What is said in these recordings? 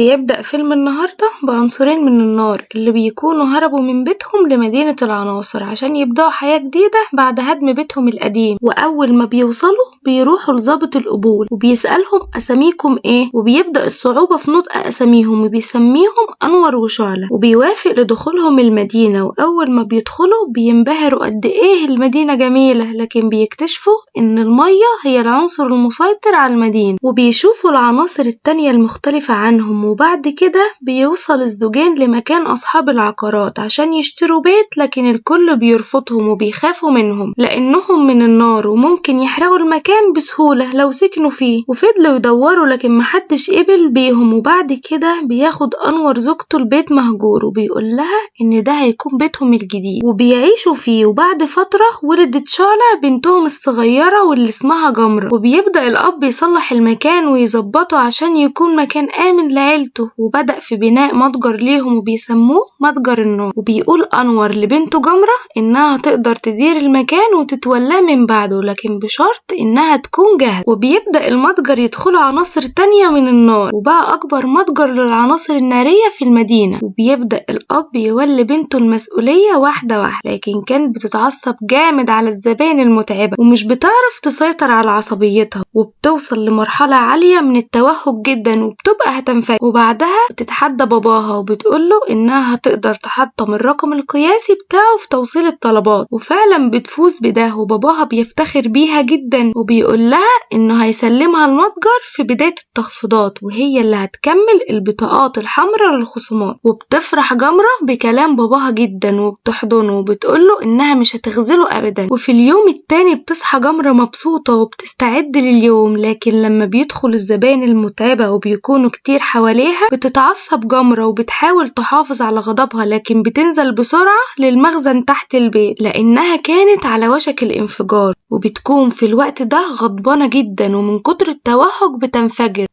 بيبدأ فيلم النهاردة بعنصرين من النار اللي بيكونوا هربوا من بيتهم لمدينة العناصر عشان يبدأوا حياة جديدة بعد هدم بيتهم القديم. وأول ما بيوصلوا بيروحوا لضابط القبول وبيسألهم أساميكم إيه، وبيبدأ الصعوبة في نطق أساميهم وبيسميهم أنور وشعلة، وبيوافق لدخولهم المدينة. وأول ما بيدخلوا بينبهروا قد إيه المدينة جميلة، لكن بيكتشفوا إن المية هي العنصر المسيطر على المدينة، وبيشوفوا العناصر التانية المختلفة عنهم. وبعد كده بيوصل الزوجين لمكان أصحاب العقارات عشان يشتروا بيت، لكن الكل بيرفضهم وبيخافوا منهم لأنهم من النار وممكن يحرقوا المكان بسهولة لو سكنوا فيه. وفضلوا يدوروا لكن محدش قبل بيهم. وبعد كده بياخد أنور زوجته البيت مهجور وبيقول لها إن ده هيكون بيتهم الجديد وبيعيشوا فيه. وبعد فترة ولدت شعلة بنتهم الصغيرة واللي اسمها جمرة، وبيبدأ الأب يصلح المكان ويظبطه عشان يكون مكان آمن لعيلته. وبدأ في بناء متجر ليهم وبيسموه متجر النار. وبيقول أنور لبنته جمرة إنها تقدر تدير المكان وتتولاه من بعده، لكن بشرط إنها تكون جاهزة. وبيبدأ المتجر يدخل عناصر تانية من النار وبقى أكبر متجر للعناصر النارية في المدينة. وبيبدأ الأب يولي بنته المسؤولية واحدة واحدة، لكن كانت بتتعصب جامد على الزبائن المتعبة ومش بتعرف تسيطر على عصبيتها، وبتوصل لمرحلة عالية من التوهج جدا وبتبقى هتنفجر. وبعدها بتتحدى باباها وبتقوله إنها هتقدر تحطم الرقم القياسي بتاعه في توصيل الطلبات، وفعلا بتفوز بده. وباباها بيفتخر بيها جدا وبيقول لها إنه هيسلمها المتجر في بداية التخفيضات وهي اللي هتكمل البطاقات الحمراء للخصومات. وبتفرح جمرة بكلام باباها جدا وبتحضنه وبتقوله إنها مش هتخذله أبدا. وفي اليوم التاني بتصحى جمرة مبسوطة وبتستعد لليوم، لكن لما بيدخل الزبائن المتعبة وبيكونوا كتير حواليها بتتعصب جمرة وبتحاول تحافظ على غضبها، لكن بتنزل بسرعة للمخزن تحت البيت لأنها كانت على وشك الانفجار. وبتكون في الوقت ده غضبانة جدا ومن كتر التوهج بتنفجر،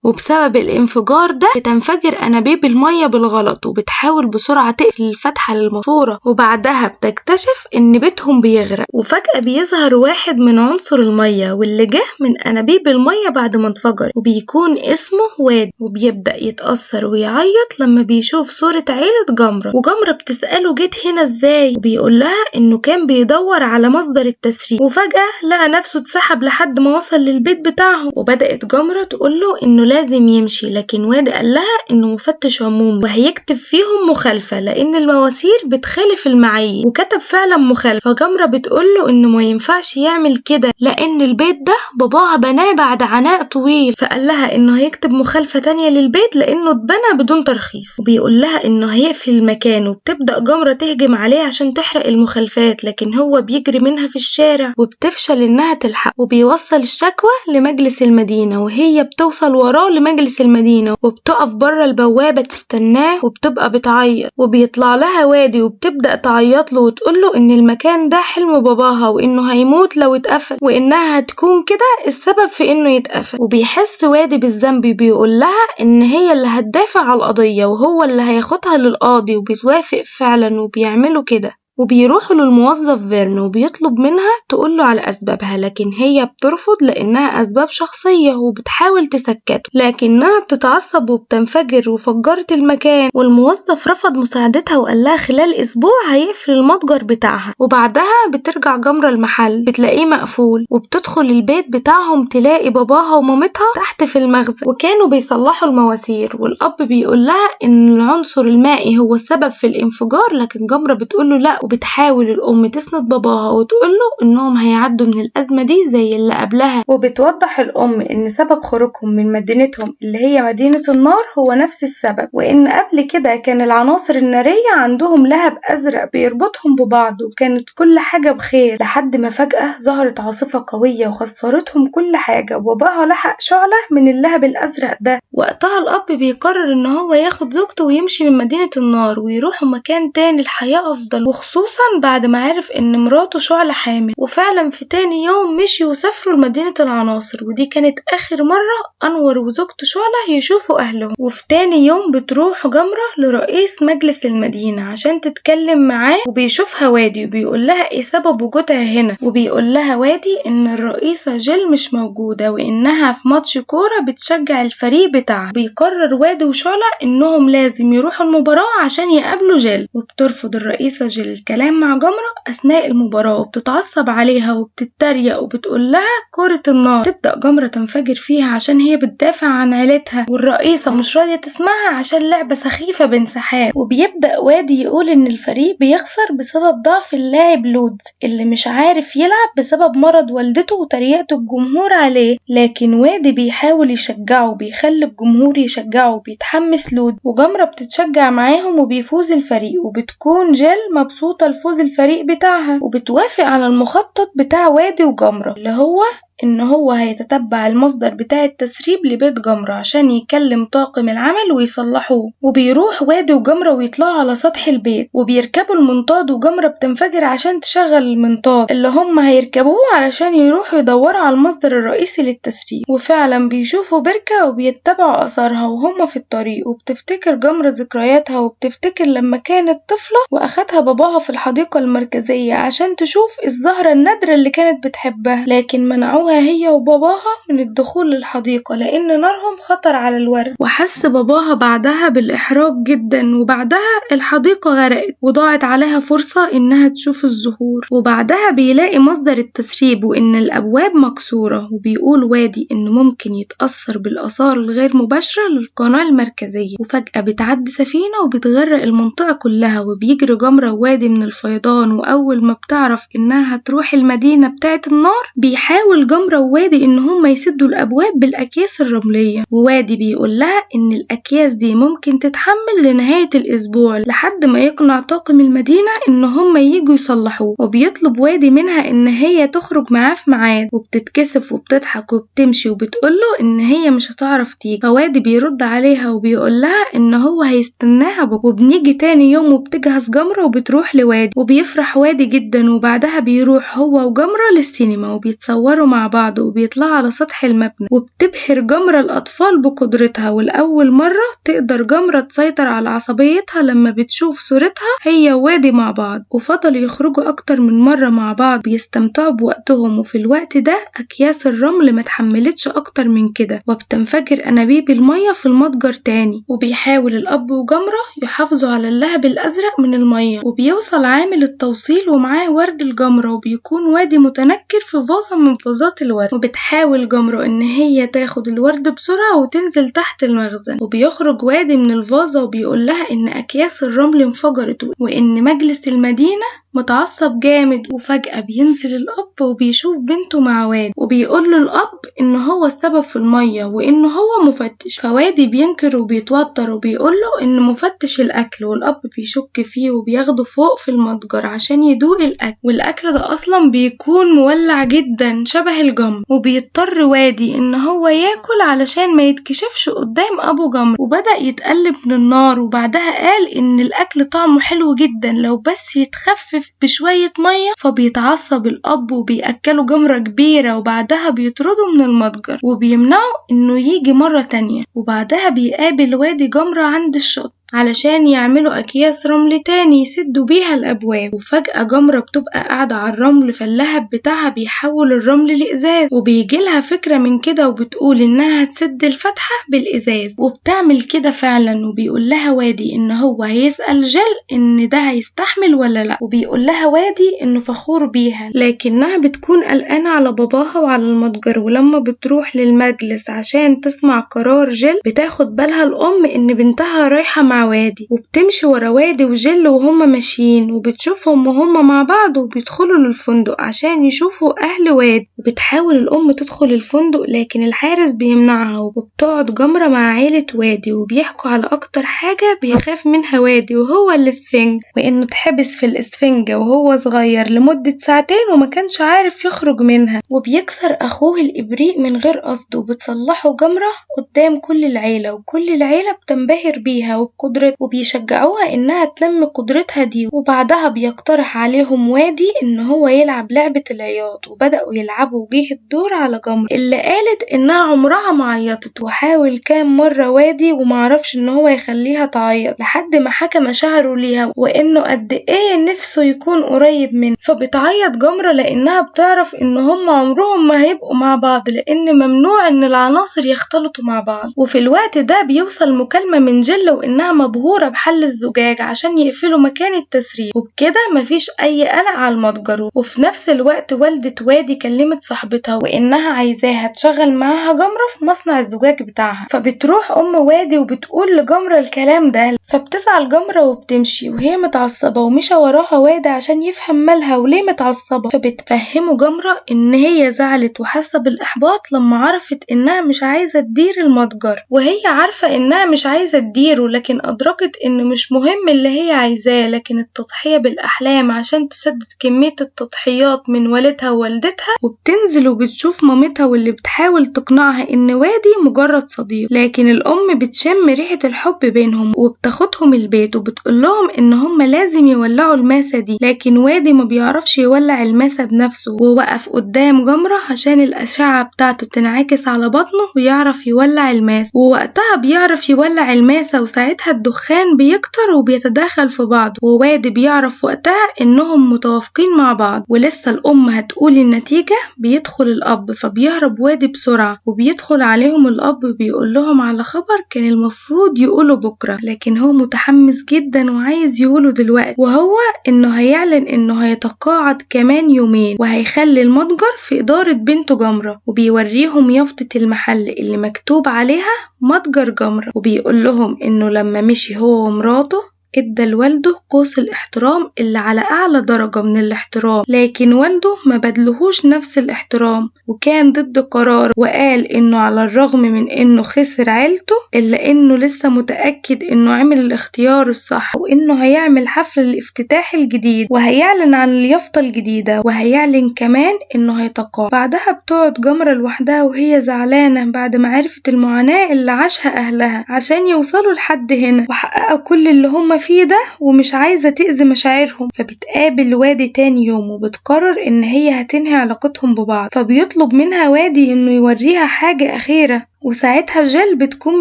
وبسبب الانفجار ده بتنفجر أنابيب المية بالغلط. وبتحاول بسرعة تقفل الفتحة للماسورة، وبعدها بتكتشف إن بيتهم بيغرق. وفجأة بيظهر واحد من عنصر المية واللي جه من أنابيب المية بعد ما انفجر، وبيكون اسمه وادي. وبيبدأ يتأثر ويعيط لما بيشوف صورة عيلة جمرة، وجمرة بتسأله جيت هنا ازاي، وبيقول لها إنه كان بيدور على مصدر التسريب، وفجأة لقى نفسه اتسحب لحد ما وصل للبيت بتاعهم. وبدأت جمرة تقوله إنه لازم يمشي، لكن وادي قال لها إنه مفتش عمومي وهيكتب فيهم مخالفة لأن المواسير بتخالف المعايير، وكتب فعلا مخالفة. فجمرة بتقوله إنه ما ينفعش يعمل كده لأن البيت ده باباها بناه بعد عناء طويل، فقال لها إنه هيكتب مخالفة تانية للبيت لأنه اتبنى بدون ترخيص. وبيقول لها إنه هيقفل المكان، وبتبدأ جمرة تهجم عليه عشان تحرق المخالفات، لكن هو بيجري منها في الشارع وبتفشل إنها تلحق. وبيوصل الشكوى لمجلس المدينة وهي بتوصل وراه لمجلس المدينة وبتقف بره البوابة تستناه وبتبقى بتعيط. وبيطلع لها وادي وبتبدأ تعيط له وتقول له إن المكان ده حلم باباها وإنه هيموت لو اتقفل، وإنها هتكون كده السبب في إنه يتقفل. وبيحس وادي بالذنب، بيقول لها إن هي اللي هتدافع على القضية وهو اللي هياخدها للقاضي، وبتوافق فعلا وبيعملوا كده. وبيروحوا للموظف فيرن وبيطلب منها تقوله على أسبابها، لكن هي بترفض لأنها أسباب شخصية وبتحاول تسكته، لكنها بتتعصب وبتنفجر وفجرت المكان. والموظف رفض مساعدتها وقال لها خلال أسبوع هيقفل المتجر بتاعها. وبعدها بترجع جمرة المحل بتلاقيه مقفول، وبتدخل البيت بتاعهم تلاقي باباها ومامتها تحت في المخزن وكانوا بيصلحوا المواسير. والأب بيقول لها إن العنصر المائي هو السبب في الانفجار، لكن جمرة بتقوله لأ. وبتحاول الأم تسند باباها وتقوله إنهم هيعدوا من الأزمة دي زي اللي قبلها. وبتوضح الأم إن سبب خروجهم من مدينتهم اللي هي مدينة النار هو نفس السبب، وإن قبل كده كان العناصر النارية عندهم لهب أزرق بيربطهم ببعض وكانت كل حاجة بخير، لحد ما فجأة ظهرت عاصفة قوية وخسرتهم كل حاجة. وباباها لحق شعلة من اللهب الأزرق ده. وقتها الأب بيقرر إن هو ياخد زوجته ويمشي من مدينة النار ويروحوا مكان تاني الحياة أفضل، وخصوصا وخصوصا بعد ما عرف ان مراته شعلة حامل. وفعلا في تاني يوم مشيوا وسافروا لمدينة العناصر، ودي كانت اخر مرة انور وزوجته شعلة يشوفوا اهلهم. وفي تاني يوم بتروح جمرة لرئيس مجلس المدينة عشان تتكلم معاه، وبيشوفها وادي وبيقول لها ايه سبب وجودها هنا. وبيقول لها وادي ان الرئيسة جيل مش موجودة وانها في ماتش كورة بتشجع الفريق بتاعها. بيقرر وادي وشعلة انهم لازم يروحوا المباراة عشان يقابلوا جيل، وبترفض الرئيسة جيل الكلام مع جمرة اثناء المباراة وبتتعصب عليها وبتتريق وبتقول لها كرة النار. تبدأ جمرة تنفجر فيها عشان هي بتدافع عن عيلتها، والرئيسة مش راضية تسمعها عشان لعبة سخيفة بين سحاب. وبيبدأ وادي يقول ان الفريق بيخسر بسبب ضعف اللاعب لود اللي مش عارف يلعب بسبب مرض والدته وتريقة الجمهور عليه، لكن وادي بيحاول يشجعه وبيخلي الجمهور يشجعه وبيتحمس لود، وجمرة بتتشجع معاهم وبيفوز الفريق. وبتكون جيل مبسوطة لفوز الفريق بتاعها وبتوافق على المخطط بتاع وادي وجمرة، اللي هو ان هو هيتتبع المصدر بتاع التسريب لبيت جمرة عشان يكلم طاقم العمل ويصلحوه. وبيروح وادي وجمرة ويطلعوا على سطح البيت وبيركبوا المنطاد، وجمرة بتنفجر عشان تشغل المنطاد اللي هم هيركبوه علشان يروحوا يدوروا على المصدر الرئيسي للتسريب. وفعلا بيشوفوا بركة وبيتبعوا اثارها وهم في الطريق، وبتفتكر جمرة ذكرياتها وبتفتكر لما كانت طفلة واخدها باباها في الحديقة المركزية عشان تشوف الزهرة النادرة اللي كانت بتحبها، لكن منعوها هي وباباها من الدخول للحديقة لأن نارهم خطر على الورد. وحس باباها بعدها بالإحراج جدا، وبعدها الحديقة غرقت وضاعت عليها فرصة إنها تشوف الزهور. وبعدها بيلاقي مصدر التسريب وإن الأبواب مكسورة، وبيقول وادي إنه ممكن يتأثر بالآثار الغير مباشرة للقناة المركزية. وفجأة بتعدي سفينة وبتغرق المنطقة كلها، وبيجري جمرة ووادي من الفيضان. وأول ما بتعرف إنها هتروح المدينة بتاعة النار بيحاول جمرة ووادي إن هم يسدوا الأبواب بالأكياس الرملية، ووادي بيقول لها إن الأكياس دي ممكن تتحمل لنهاية الأسبوع لحد ما يقنع طاقم المدينة إن هم ييجوا يصلحوه. وبيطلب وادي منها إن هي تخرج معاه في ميعاد، وبتتكسف وبتضحك وبتمشي وبتقوله إن هي مش هتعرف تيجي. فوادي بيرد عليها وبيقول لها إن هو هيستناها وبنيجي تاني يوم وبتجهز جمرة وبتروح لوادي، وبيفرح وادي جدا. وبعدها بيروح هو وجمرة للسينما وبيتصوروا مع بعض وبيطلعوا على سطح المبنى، وبتبهر جمرة الأطفال بقدرتها. والأول مرة تقدر جمرة تسيطر على عصبيتها لما بتشوف صورتها هي ووادي مع بعض. وفضل يخرجوا أكتر من مرة مع بعض بيستمتعوا بوقتهم، وفي الوقت ده أكياس الرمل ما تحملتش أكتر من كده وبتنفجر أنابيب المية في المتجر تاني. وبيحاول الأب وجمرة يحافظوا على اللهب الأزرق من المية، وبيوصل عامل التوصيل ومعاه ورد الجمرة، وبيكون وادي متنكر في فازة من فازات الورد. وبتحاول جمرة ان هي تاخد الورد بسرعة وتنزل تحت المخزن، وبيخرج وادي من الفازة وبيقول لها ان اكياس الرمل انفجرت وان مجلس المدينة متعصب جامد. وفجأة بينزل الأب وبيشوف بنته مع وادي، وبيقول له الأب إن هو السبب في المية وإن هو مفتش. فوادي بينكر وبيتوتر وبيقول له إن مفتش الأكل، والأب بيشك فيه وبياخده فوق في المتجر عشان يدوق الأكل، والأكل ده أصلا بيكون مولع جدا شبه الجمر. وبيضطر وادي إن هو ياكل علشان ما يتكشفش قدام أبو جمر، وبدأ يتقلب من النار. وبعدها قال إن الأكل طعمه حلو جدا لو بس يتخفف بشوية مية. فبيتعصب الأب وبيأكله جمرة كبيرة، وبعدها بيطرده من المتجر وبيمنعه إنه يجي مرة تانية. وبعدها بيقابل وادي جمرة عند الشط علشان يعملوا أكياس رمل تاني يسدوا بيها الأبواب. وفجأة جمرة بتبقى قاعدة على الرمل، فاللهب بتاعها بيحول الرمل لإزاز، وبيجيلها فكرة من كده وبتقول إنها تسد الفتحة بالإزاز، وبتعمل كده فعلا. وبيقول لها وادي إن هو هيسأل جيل إن ده هيستحمل ولا لأ، وبيقول لها وادي إنه فخور بيها، لكنها بتكون قلقانة على باباها وعلى المتجر. ولما بتروح للمجلس عشان تسمع قرار جيل بتاخد بالها الأم إن بنتها رايحة مع وادي، وبتمشي ورا وادي وجيل وهم ماشيين، وبتشوفهم وهم مع بعض وبيدخلوا للفندق عشان يشوفوا أهل وادي. وبتحاول الأم تدخل الفندق لكن الحارس بيمنعها، وبتقعد جمرة مع عيلة وادي وبيحكوا على أكتر حاجة بيخاف منها وادي وهو الإسفنج، وإنه اتحبس في الإسفنجة وهو صغير لمدة ساعتين وما كانش عارف يخرج منها، وبيكسر أخوه الإبريق من غير قصده وبتصلحه جمرة قدام كل العيلة، وكل العيلة بتنبهر بيها وبقدرتها وبيشجعوها إنها تنمي قدرتها دي. وبعدها بيقترح عليهم وادي إن هو يلعب لعبة العياط، وبدأوا يلعبوا وجه الدور على جمرة اللي قالت إنها عمرها ما عيطت، وحاول كام مرة وادي ومعرفش إن هو يخليها تعيط لحد ما حكى مشاعره ليها وإنه قد إيه نفسه يكون قريب منها. فبتعيط جمرة لأنها بتعرف إن هم عمرهم ما هيبقوا مع بعض لأن ممنوع إن العناصر يختلطوا مع بعض. وفي الوقت ده بيوصل مكالمة من جل وإنها مبهورة بحل الزجاج عشان يقفلوا مكان التسريب، وبكده مفيش أي قلق على المتجر. وفي نفس الوقت والدة وادي كلمت صاحبتها وإنها عايزاها تشغل معاها جمرة في مصنع الزجاج بتاعها، فبتروح أم وادي وبتقول لجمرة الكلام ده، فبتزعل جمرة وبتمشي وهي متعصبة، ومشى وراها وادي عشان يفهم مالها وليه متعصبة، فبتفهمه جمرة إن هي زعلت وحاسة بالإحباط لما عرفت إنها مش عايزة تدير المتجر، وهي عارفة إنها مش عايزة تديره لكن أدركت إن مش مهم اللي هي عايزاه لكن التضحية بالأحلام عشان تسدد كمية التضحيات من والدها ووالدتها. وبتنزل وبتشوف مامتها واللي بتحاول تقنعها إن وادي مجرد صديق، لكن الأم بتشم ريحة الحب بينهم وبتاخدهم البيت وبتقول لهم إن هم لازم يولعوا الماسة دي، لكن وادي ما بيعرفش يولع الماسة بنفسه ووقف قدام جمرة عشان الأشعة بتاعته تنعكس على بطنه ويعرف يولع الماسة، ووقتها بيعرف يولع الماسة وساعتها الدخان بيكتر وبيتداخل في بعض، ووادي بيعرف وقتها إنهم متوافقين مع بعض. ولسه الأم هتقول النتيجة بيدخل الأب، فبيهرب وادي بسرعة وبيدخل عليهم الأب بيقول لهم على خبر كان المفروض يقوله بكرة لكن هو متحمس جدا وعايز يقوله دلوقتي، وهو إنه هيعلن إنه هيتقاعد كمان يومين وهيخلي المتجر في إدارة بنته جمرة، وبيوريهم يافطة المحل اللي مكتوب عليها متجر جمرة، وبيقول لهم إنه لما مشي هو ومراته ادى لوالده قوس الاحترام اللي على اعلى درجة من الاحترام، لكن والده ما بدلهوش نفس الاحترام وكان ضد قرار، وقال انه على الرغم من انه خسر عيلته الا انه لسه متأكد انه عمل الاختيار الصح، وانه هيعمل حفل الافتتاح الجديد وهيعلن عن اليافطة الجديدة وهيعلن كمان انه هيتقاعد. بعدها بتقعد جمرة لوحدها وهي زعلانة بعد ما عرفت المعاناة اللي عاشها اهلها عشان يوصلوا لحد هنا وحققوا كل اللي هم فيه ده، ومش عايزة تأذي مشاعرهم. فبتقابل وادي تاني يوم وبتقرر ان هي هتنهي علاقتهم ببعض، فبيطلب منها وادي انه يوريها حاجة اخيرة، وساعتها جيل بتكون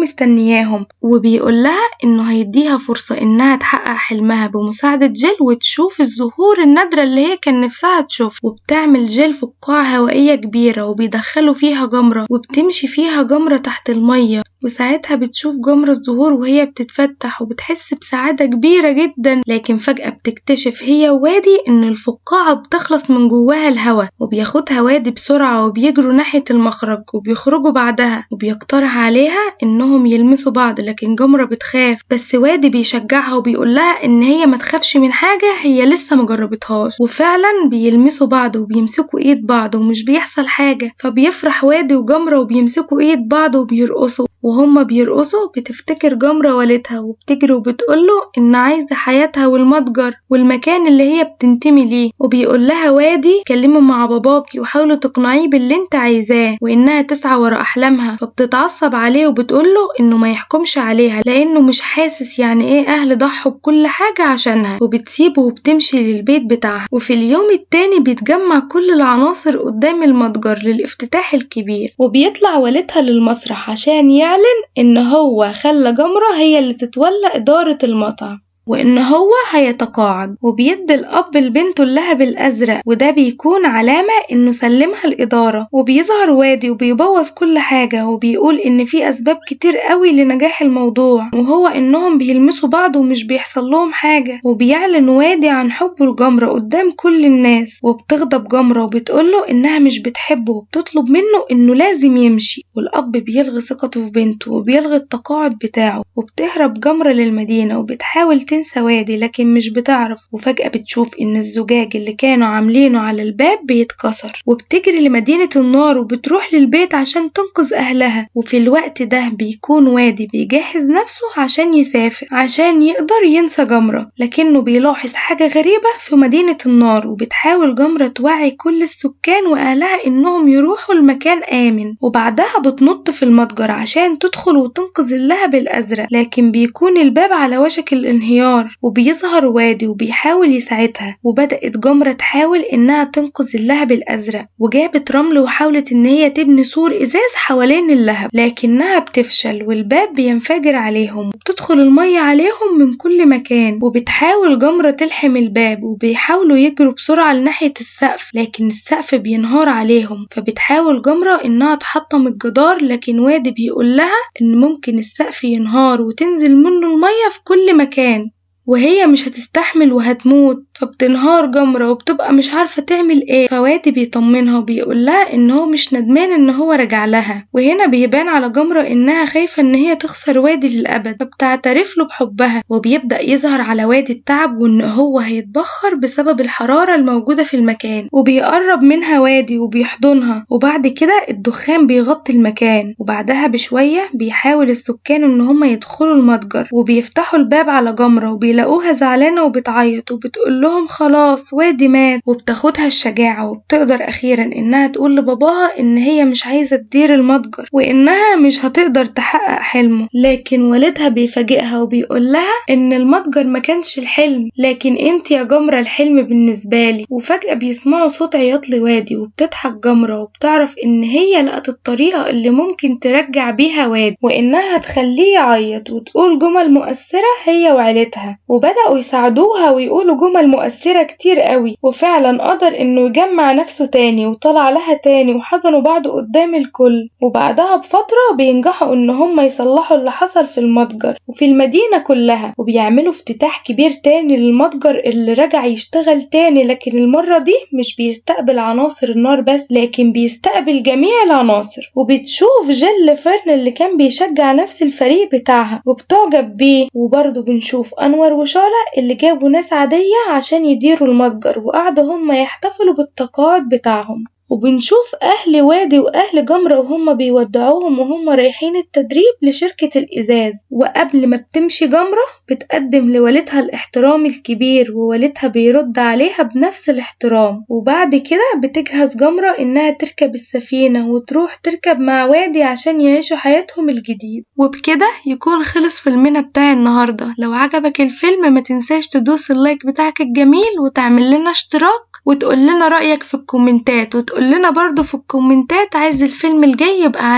مستنياهم وبيقول لها انه هيديها فرصة انها تحقق حلمها بمساعدة جيل وتشوف الزهور النادرة اللي هي كان نفسها تشوف. وبتعمل جيل فقاعة هوائية كبيرة وبيدخلوا فيها جمرة وبتمشي فيها جمرة تحت المية، وساعتها بتشوف جمرة الزهور وهي بتتفتح وبتحس بسعادة كبيرة جدا، لكن فجأة بتكتشف هي وادي ان الفقاعة بتخلص من جواها الهواء، وبياخدها وادي بسرعة وبيجروا ناحية المخرج وبيخرجوا بعدها وبيقترح عليها انهم يلمسوا بعض، لكن جمرة بتخاف بس وادي بيشجعها وبيقول لها ان هي ما تخافش من حاجة هي لسه مجربتهاش، وفعلا بيلمسوا بعض وبيمسكوا ايد بعض ومش بيحصل حاجة، فبيفرح وادي وجمرة وبيمسكوا ايد بعض وبيرقصوا، وهم بيرقصوا بتفتكر جمرة والدها وبتجري وبتقوله ان عايزة حياتها والمتجر والمكان اللي هي بتنتمي ليه، وبيقول لها وادي كلموا مع باباكي وحاولوا تقنعيه باللي انت عايزاه وانها تسعى ورا احلامها، فبتتعصب عليه وبتقوله انه ما يحكمش عليها لانه مش حاسس يعني ايه اهل ضحوا بكل حاجة عشانها، وبتسيبه وبتمشي للبيت بتاعها. وفي اليوم التاني بيتجمع كل العناصر قدام المتجر للافتتاح الكبير، وبيطلع والدها للمسرح عشان يعلن ان هو خلى جمرة هي اللي تتولى ادارة المطعم وإن هو هيتقاعد، وبيدي الأب لبنته اللهب الأزرق وده بيكون علامة إنه سلمها الإدارة، وبيظهر وادي وبيبوظ كل حاجة وبيقول إن في أسباب كتير قوي لنجاح الموضوع وهو إنهم بيلمسوا بعض ومش بيحصل لهم حاجة، وبيعلن وادي عن حبه لجمرة قدام كل الناس، وبتغضب جمرة وبتقوله إنها مش بتحبه وبتطلب منه إنه لازم يمشي، والأب بيلغي ثقته في بنته وبيلغي التقاعد بتاعه، وبتهرب جمرة للمدينة وبتحاول بتنسى وادي لكن مش بتعرف، وفجأة بتشوف إن الزجاج اللي كانوا عاملينه على الباب بيتكسر، وبتجري لمدينة النار وبتروح للبيت عشان تنقذ أهلها. وفي الوقت ده بيكون وادي بيجهز نفسه عشان يسافر عشان يقدر ينسى جمرة، لكنه بيلاحظ حاجة غريبة في مدينة النار، وبتحاول جمرة توعي كل السكان وأهلها إنهم يروحوا لمكان آمن. وبعدها بتنط في المتجر عشان تدخل وتنقذ اللهب الأزرق، لكن بيكون الباب على وشك الانهيار، وبيظهر وادي وبيحاول يساعدها. وبدأت جمرة تحاول إنها تنقذ اللهب الأزرق، وجابت رمل وحاولت إن هي تبني سور إزاز حوالين اللهب، لكنها بتفشل والباب بينفجر عليهم، وبتدخل المية عليهم من كل مكان. وبتحاول جمرة تلحم الباب، وبيحاولوا يجروا بسرعة لناحية السقف، لكن السقف بينهار عليهم. فبتحاول جمرة إنها تحطم الجدار، لكن وادي بيقول لها إن ممكن السقف ينهار وتنزل منه المية في كل مكان، وهي مش هتستحمل وهتموت. فبتنهار جمرة وبتبقى مش عارفة تعمل ايه. فوادي بيطمنها وبيقول لها ان هو مش ندمان ان هو رجع لها. وهنا بيبان على جمرة انها خايفة ان هي تخسر وادي للأبد، فبتعترف له بحبها. وبيبدأ يظهر على وادي التعب وان هو هيتبخر بسبب الحرارة الموجودة في المكان، وبيقرب منها وادي وبيحضنها. وبعد كده الدخان بيغطي المكان، وبعدها بشوية بيحاول السكان ان هم يدخلوا المتجر، وبيفتحوا الباب على جمرة وبيلاقوها زعلانة وبتعيط وبتقول لهم خلاص وادي مات. وبتاخدها الشجاعة وبتقدر أخيرا إنها تقول لباباها إن هي مش عايزة تدير المتجر وإنها مش هتقدر تحقق حلمه. لكن والدها بيفاجئها وبيقول لها إن المتجر ما كانش الحلم، لكن انت يا جمرة الحلم بالنسبة لي. وفجأة بيسمعوا صوت عياط لوادي، وبتضحك جمرة وبتعرف إن هي لقت الطريقة اللي ممكن ترجع بيها وادي، وإنها تخليه يعيط وتقول جمل مؤثرة هي وعيلتها. وبدأوا يساعدوها ويقولوا جمل مؤثرة كتير قوي، وفعلا قدر انه يجمع نفسه تاني وطلع لها تاني وحضنوا بعض قدام الكل. وبعدها بفترة بينجحوا ان هم يصلحوا اللي حصل في المتجر وفي المدينة كلها، وبيعملوا افتتاح كبير تاني للمتجر اللي رجع يشتغل تاني، لكن المرة دي مش بيستقبل عناصر النار بس، لكن بيستقبل جميع العناصر. وبتشوف جيل فيرن اللي كان بيشجع نفس الفريق بتاعها وبتعجب بيه. وبرضه بنشوف أنور وشارع اللي جابوا ناس عادية عشان يديروا المتجر، وقعدوا هم يحتفلوا بالتقاعد بتاعهم. وبنشوف أهل وادي وأهل جمرة وهم بيودعوهم وهم رايحين التدريب لشركة الإزاز. وقبل ما بتمشي جمرة بتقدم لوالدها الاحترام الكبير، ووالدها بيرد عليها بنفس الاحترام. وبعد كده بتجهز جمرة إنها تركب السفينة وتروح تركب مع وادي عشان يعيشوا حياتهم الجديد. وبكده يكون خلص فيلمنا بتاع النهاردة. لو عجبك الفيلم ما تنساش تدوس اللايك بتاعك الجميل وتعمل لنا اشتراك وتقول لنا رأيك في الكومنتات، وتقول لنا برضو في الكومنتات عايز الفيلم الجاي يبقى عن